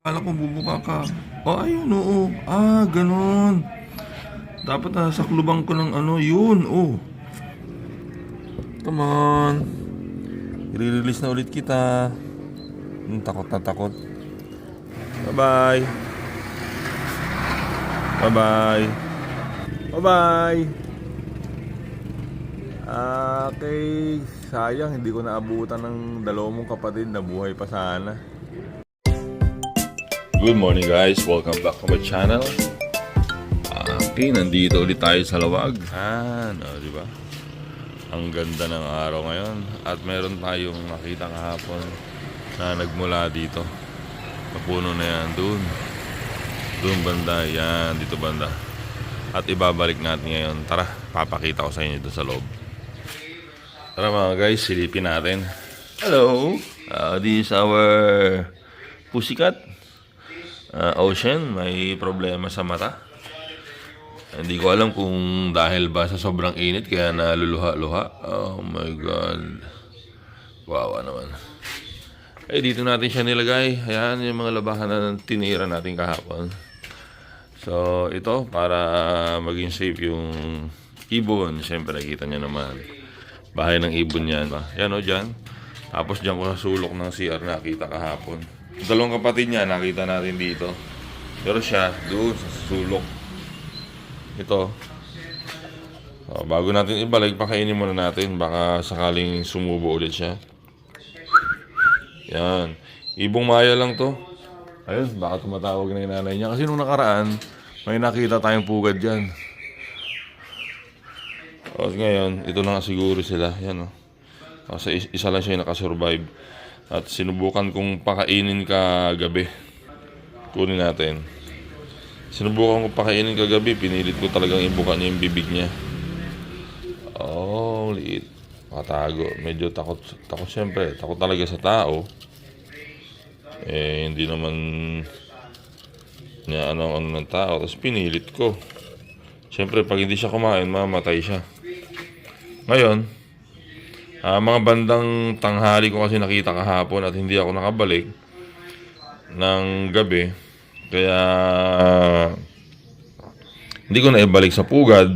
Akala ko bubuka ka. Oh, ayun, oo. Ah, ganun. Dapat nasa klubang ko ng ano, yun, oh. Come on. I-release na ulit kita. Takot na takot. Bye-bye. Bye-bye. Bye-bye. Okay. Sayang, hindi ko naabutan ng dalawang mong kapatid na buhay pa sana. Good morning guys, welcome back to my channel. Okay, nandito ulit tayo sa Lawag. Di ba? Ang ganda ng araw ngayon. At meron tayong nakita kahapon na nagmula dito. Napuno na yan, doon banda, yan, dito banda. At ibabalik natin ngayon. Tara, papakita ko sa inyo doon sa loob. Tara mga guys, silipin natin. Hello, this is our pussycat. Ocean, may problema sa mata. Hindi ko alam kung dahil ba sa sobrang init kaya naluluha-luha. Oh my God. Wawa naman. Dito natin siya nilagay. Ayan yung mga labahan na tinira natin kahapon. So, ito para maging safe yung ibon. Siyempre, nakita niya naman. Bahay ng ibon yan. Yan o, dyan. Tapos dyan ko sa sulok ng CR nakita kahapon. Dalawang kapatid niya nakita natin dito. Pero siya doon sa sulok. Ito. Bago natin ibalik, pakainin muna natin. Baka sakaling sumubo ulit siya. Yan. Ibong Maya lang to. Ayun, baka tumatawag na yung nanay niya. Kasi nung nakaraan, may nakita tayong pugad dyan. Ngayon, ito na nga siguro sila. Yan o. Kasi isa lang siya yung nakasurvive. At sinubukan kong pakainin kagabi. Kunin natin. Sinubukan kong pakainin kagabi. Pinilit ko talagang ibuka niya yung bibig niya. Oh, liit. Makatago. Medyo takot. Takot siyempre. Takot talaga sa tao. Hindi naman niya ano ng tao. Tapos pinilit ko. Siyempre, pag hindi siya kumain, mamatay siya. Ngayon, mga bandang tanghali ko kasi nakita kahapon at hindi ako nakabalik ng gabi. Kaya hindi ko na ibalik sa pugad.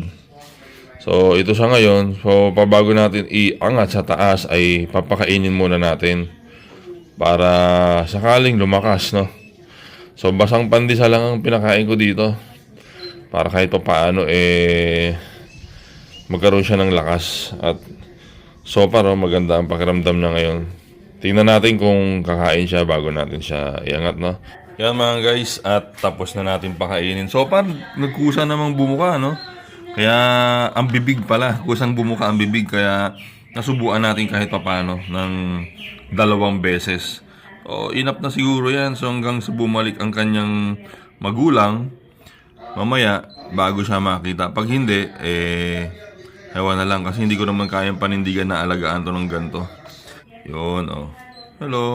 So ito siya ngayon. So pabago natin iangat sa taas ay papakainin muna natin para sakaling lumakas, no? So basang pandesal lang ang pinakain ko dito para kahit pa paano magkaroon siya ng lakas. At so far, maganda ang pakiramdam na ngayon. Tingnan natin kung kakain siya bago natin siya iangat, no? Yan mga guys, at tapos na natin pakainin. So far, nagkusa namang bumuka, no? Kaya, ang bibig pala. Kusang bumuka ang bibig. Kaya, nasubuan natin kahit papano ng 2 beses. So, enough na siguro yan. So, hanggang sa bumalik ang kanyang magulang, mamaya, bago siya makita. Pag hindi, ewan na lang kasi hindi ko naman kayang panindigan na alagaan to ng ganito. Yun, oh. Hello.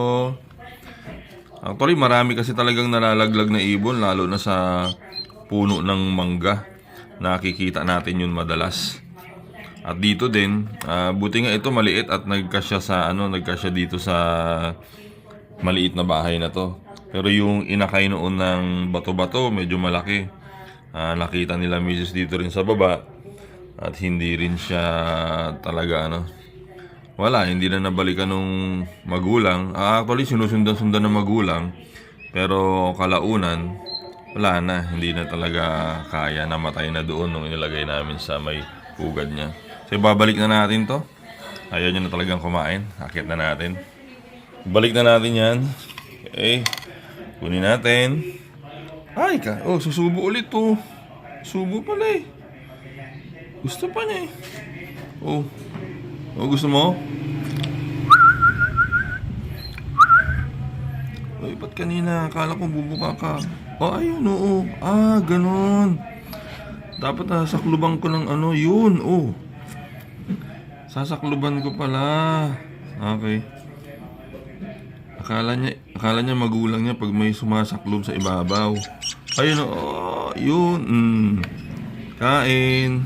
Actually, marami kasi talagang nalalaglag na ibon, lalo na sa puno ng mangga. Nakikita natin yun madalas. At dito din, buti nga ito maliit at nagkasya dito sa maliit na bahay na to. Pero yung inakay noon ng bato-bato, medyo malaki. Nakita nila misis dito rin sa baba. At hindi rin siya talaga hindi na nabalikan nung magulang. Actually sinusundan-sundan ng magulang. Pero kalaunan, wala na. Hindi na talaga kaya, namatay na doon nung inilagay namin sa may pugad niya. So babalik na natin to. Ayaw niya na talagang kumain. Akit na natin. Balik na natin yan. Okay. Kunin natin. Ay ka. Oh, susubo ulit to. Subo pala Gusto pa niya Oh, gusto mo? Ay, ba't kanina? Akala ko bubuka ka. Oh, ayun, oo. Ah, ganun. Dapat nasa klubang ko ng yun, oh. Sasakluban ko pala. Okay. Akala niya magulang niya pag may sumasaklob sa ibabaw. Ayun, oh, yun. Kain.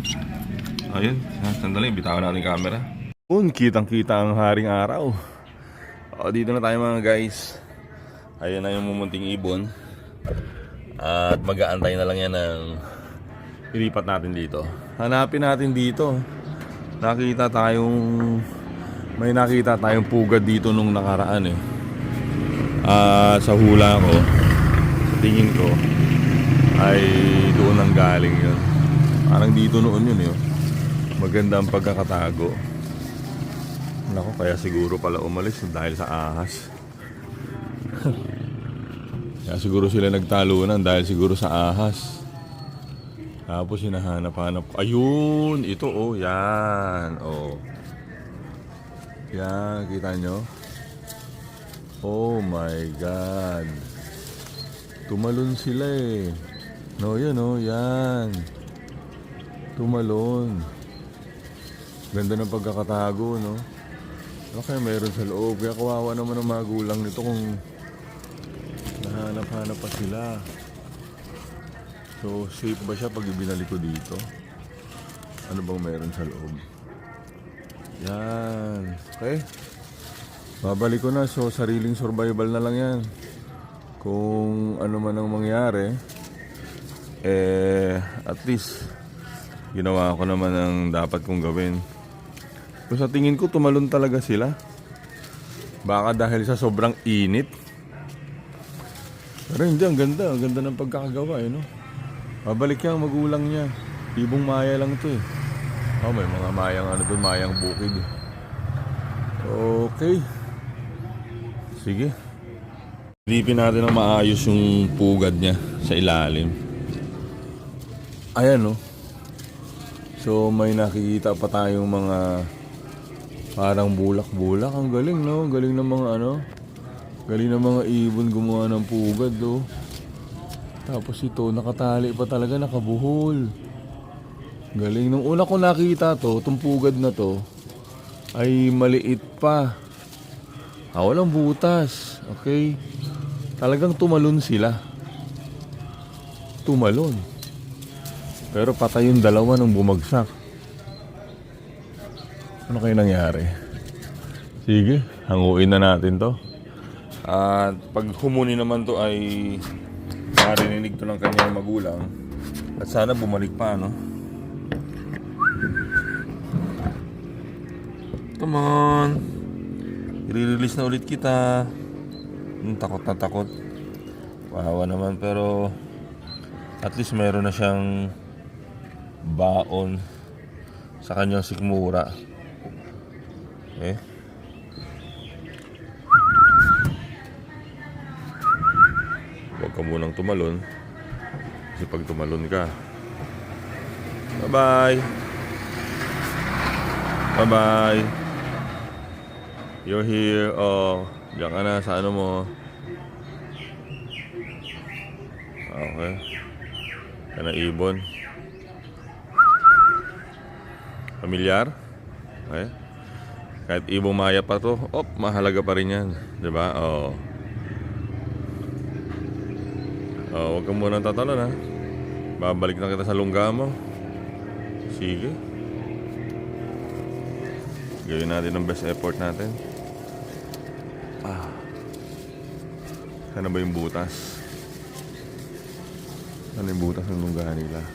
Ayun, sandali, bitawan natin yung camera. Kitang-kita ang haring araw. Dito na tayo mga guys. Ayan na yung mumunting ibon. At mag-aantay na lang yan ng ilipat natin dito. Hanapin natin dito. May nakita tayong pugad dito nung nakaraan eh. Sa hula ko, tingin ko ay doon ang galing yun. Parang dito noon yun yun. Maganda ang pagkakatago. Nako, kaya siguro pala umalis dahil sa ahas. Kaya siguro sila nagtalunan dahil siguro sa ahas. Tapos hinahanap-hanap. Ayun! Ito oh, yan. Oh. Yan, kita nyo? Oh my God. Tumalon sila eh. No, yan oh, yan. Tumalon. Ganda ng pagkakatago, no? Ano kaya mayroon sa loob? Kaya kawawa naman ang magulang nito kung nahanap-hanap pa sila. So, safe ba siya pag ibinalik ko dito? Ano bang mayroon sa loob? Yan. Okay. Babalik ko na. So, sariling survival na lang yan. Kung ano man ang mangyari, at least, ginawa ko naman ang dapat kong gawin. So, sa tingin ko, tumalon talaga sila. Baka dahil sa sobrang init. Pero hindi, ang ganda. Ang ganda ng pagkakagawa, no? Babalik yan ang magulang niya. Ibong maya lang to eh. Oh, may mga mayang ano doon, mayang bukid. Okay. Sige. Silipin natin ang maayos yung pugad niya sa ilalim. Ayan, no? So, may nakikita pa tayong mga parang bulak-bulak. Ang galing, no? Galing ng mga ano. Galing ng mga ibon gumawa ng pugad, no? Tapos ito, nakatali pa talaga, nakabuhol. Galing. Nung una ko nakita to, itong pugad na to, ay maliit pa. Walang butas. Okay? Talagang tumalon sila. Tumalon. Pero patay yung dalawa nung bumagsak. Ano kayo nangyari? Sige, hanguin na natin to. At pag humuni naman to ay marinig to ng kanyang magulang. At sana bumalik pa, no? Come on. I-release na ulit kita. Takot na takot. Wawa naman, pero at least meron na siyang baon sa kanyang sikmura. Okay. Huwag ka munang tumalon. Kasi pag tumalon ka, bye-bye. Bye-bye. You're here. Oh, diyan ka na sa ano mo. Okay. Yan ang ibon. Pamilyar. Okay. Kahit ibong maya pa to, mahalaga pa rin yan. Diba? Oh. Oh, huwag ka munang tatalon, ha. Babalik na kita sa lungga mo. Sige. Gawin natin ang best effort natin. Sana ba yung butas? Sana yung butas ng lungga nila?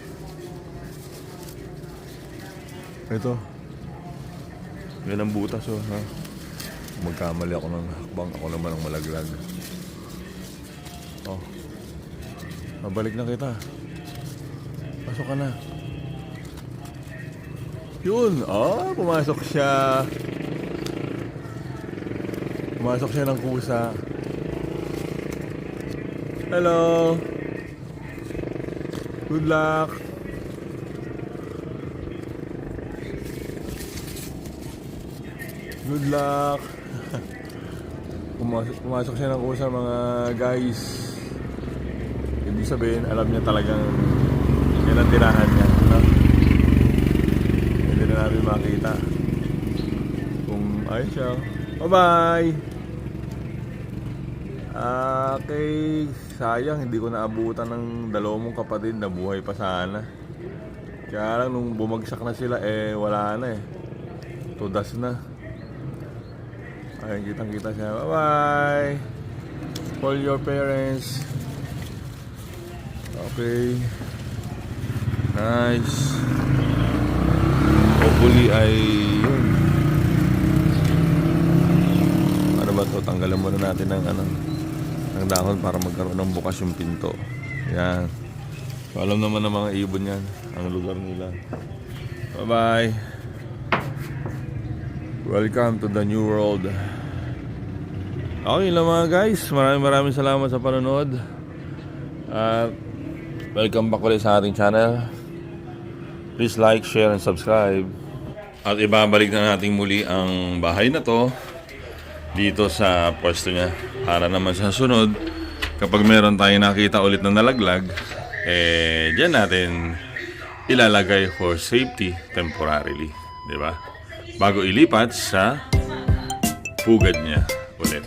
Ito. Yan ang butas, oh, ha. Magkamali ako ng hakbang, ako naman ang malaglag. Oh. Mabalik na kita. Pasok ka na. Yun. Pumasok siya. Pumasok siya ng kusa. Hello. Good luck. Good luck. Pumasok siya ng kusa, mga guys. Ibig sabihin, alam niya talagang yan ang tirahan niya, no? Hindi na natin makita kung ayos siya. Bye-bye! Okay, sayang hindi ko naabutan ng dalawang kapatid na buhay pa sana. Kaya lang nung bumagsak na sila, wala na eh. Tudas na. Ayun, kitang-kita siya. Bye-bye! Call your parents. Okay. Nice. Hopefully ay yun. Ano ba to? Tanggalan muna natin ng ng dahon para magkaroon ng bukas yung pinto. Yan. So, alam naman ng mga ibon yan ang lugar nila. Bye bye. Welcome to the new world. Okay lang mga guys. Maraming salamat sa panonood. Welcome back ulit sa ating channel. Please like, share, and subscribe. At ibabalik na natin muli ang bahay na to dito sa pwesto niya. Para naman sa sunod, kapag meron tayo nakita ulit na nalaglag, dyan natin ilalagay for safety temporarily. Diba? Bago ilipat sa pugad niya ulit.